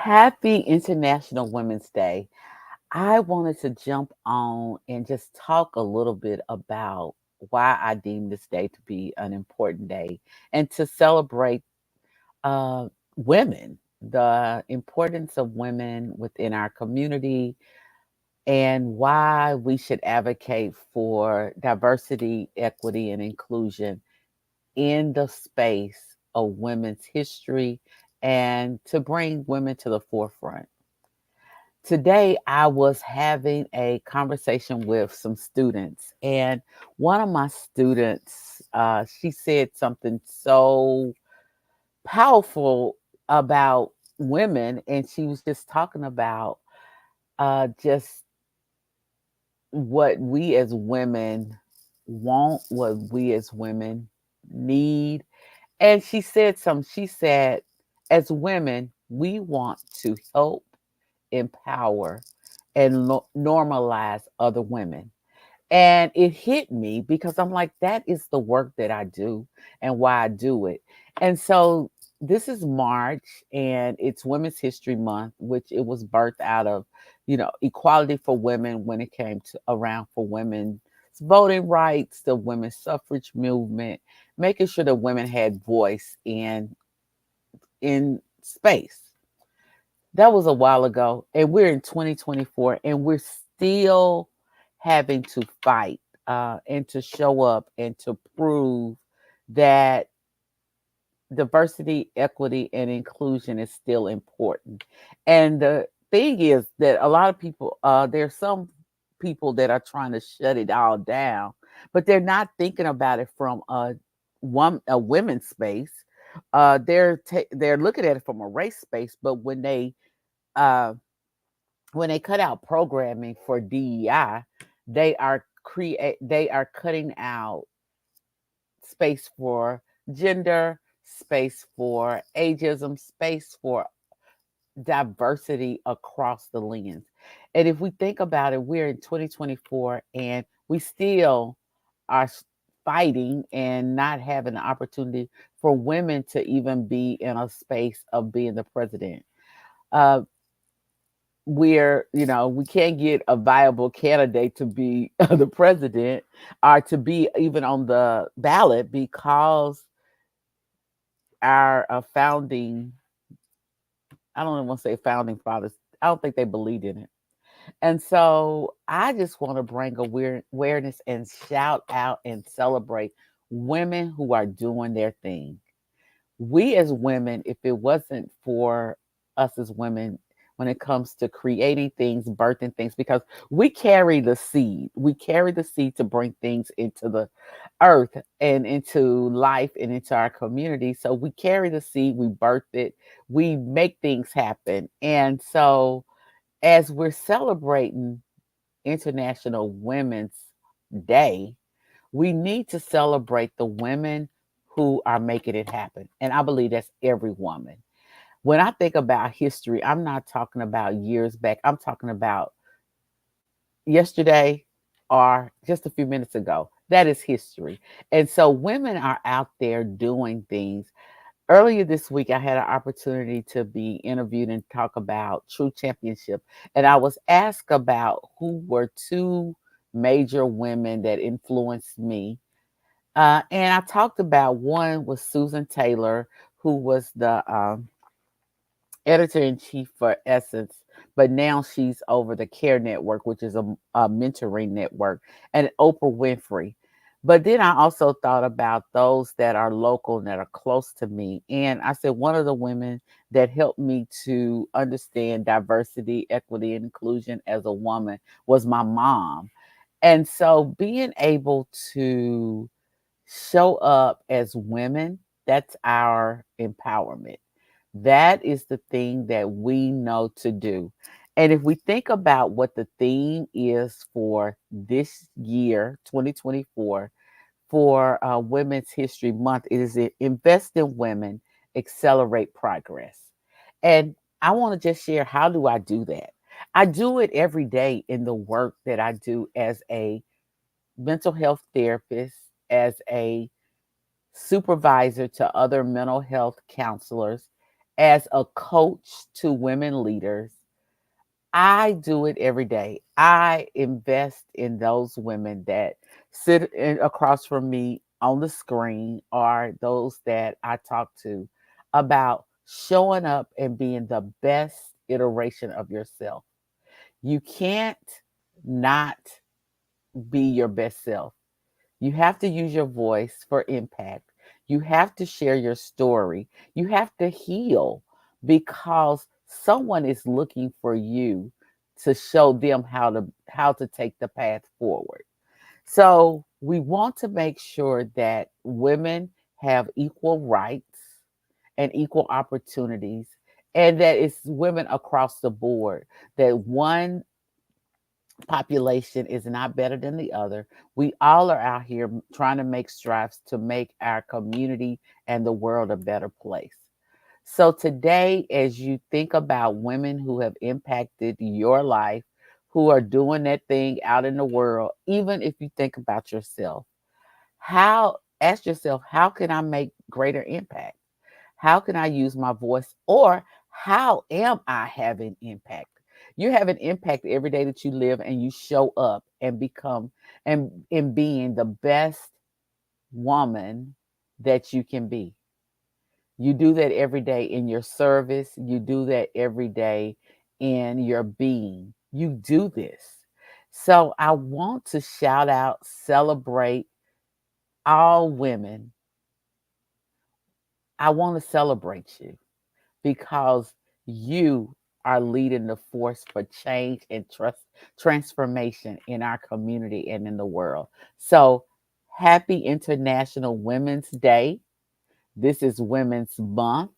Happy International Women's Day. I wanted to jump on and just talk a little bit about why I deem this day to be an important day and to celebrate uh, women, the importance of women within our community, and why we should advocate for diversity, equity, and inclusion in the space of women's history and to bring women to the forefront. Today, I was having a conversation with some students, and one of my students, she said something so powerful about women, and she was just talking about just what we as women want, what we as women need. And she said something. She said, as women, we want to help empower and normalize other women. And it hit me because I'm like, that is the work that I do and why I do it. And so this is March and it's Women's History Month, which it was birthed out of, equality for women when it came to around for women's voting rights, the women's suffrage movement, making sure that women had voice in space. That was a while ago, and we're in 2024, and we're still having to fight and to show up and to prove that diversity, equity, and inclusion is still important. And the thing is that a lot of people, there's some people that are trying to shut it all down, but they're not thinking about it from a women's space. They're looking at it from a race space, but uh, when they cut out programming for DEI, they are cutting out space for gender, space for ageism, space for diversity across the lens. And if we think about it, we're in 2024 and we still are fighting and not having the opportunity for women to even be in a space of being the president. Uh, we can't get a viable candidate to be the president or to be even on the ballot because our founding, I don't even want to say founding fathers, I don't think they believed in it. And so I just want to bring awareness and shout out and celebrate women who are doing their thing. We as women, if it wasn't for us as women, when it comes to creating things, birthing things, because we carry the seed, we carry the seed to bring things into the earth and into life and into our community. So we carry the seed, we birth it, we make things happen. And so as we're celebrating International Women's Day, we need to celebrate the women who are making it happen. And I believe that's every woman. When I think about history, I'm not talking about years back. I'm talking about yesterday or just a few minutes ago. That is history. And so women are out there doing things. Earlier this week, I had an opportunity to be interviewed and talk about True Championship. And I was asked about who were two major women that influenced me. And I talked about one was Susan Taylor, who was the editor in chief for Essence, but now she's over the Care Network, which is a mentoring network, and Oprah Winfrey. But then I also thought about those that are local and that are close to me. And I said, one of the women that helped me to understand diversity, equity, and inclusion as a woman was my mom. And so being able to show up as women, that's our empowerment. That is the thing that we know to do. And if we think about what the theme is for this year, 2024, for Women's History Month, it is invest in women, accelerate progress. And I want to just share, how do I do that? I do it every day in the work that I do as a mental health therapist, as a supervisor to other mental health counselors, as a coach to women leaders, I do it every day. I invest in those women that across from me on the screen, or those that I talk to, about showing up and being the best iteration of yourself. You can't not be your best self. You have to use your voice for impact. You have to share your story. You have to heal, because someone is looking for you to show them how to take the path forward. So, we want to make sure that women have equal rights and equal opportunities, and that it's women across the board, that one population is not better than the other. We all are out here trying to make strides to make our community and the world a better place. So, today, as you think about women who have impacted your life, who are doing that thing out in the world, even if you think about yourself, ask yourself, how can I make greater impact? How can I use my voice? Or how am I having impact? You have an impact every day that you live, and you show up and become, and in being the best woman that you can be. You do that every day in your service. You do that every day in your being. You do this. So I want to shout out, celebrate all women. I want to celebrate you, because you are leading the force for change and transformation in our community and in the world. So, happy International Women's Day. This is Women's Month,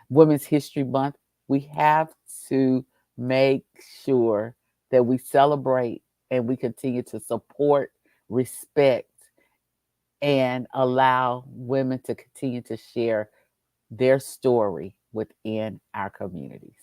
Women's History Month. We have to make sure that we celebrate and we continue to support, respect, and allow women to continue to share their story within our communities.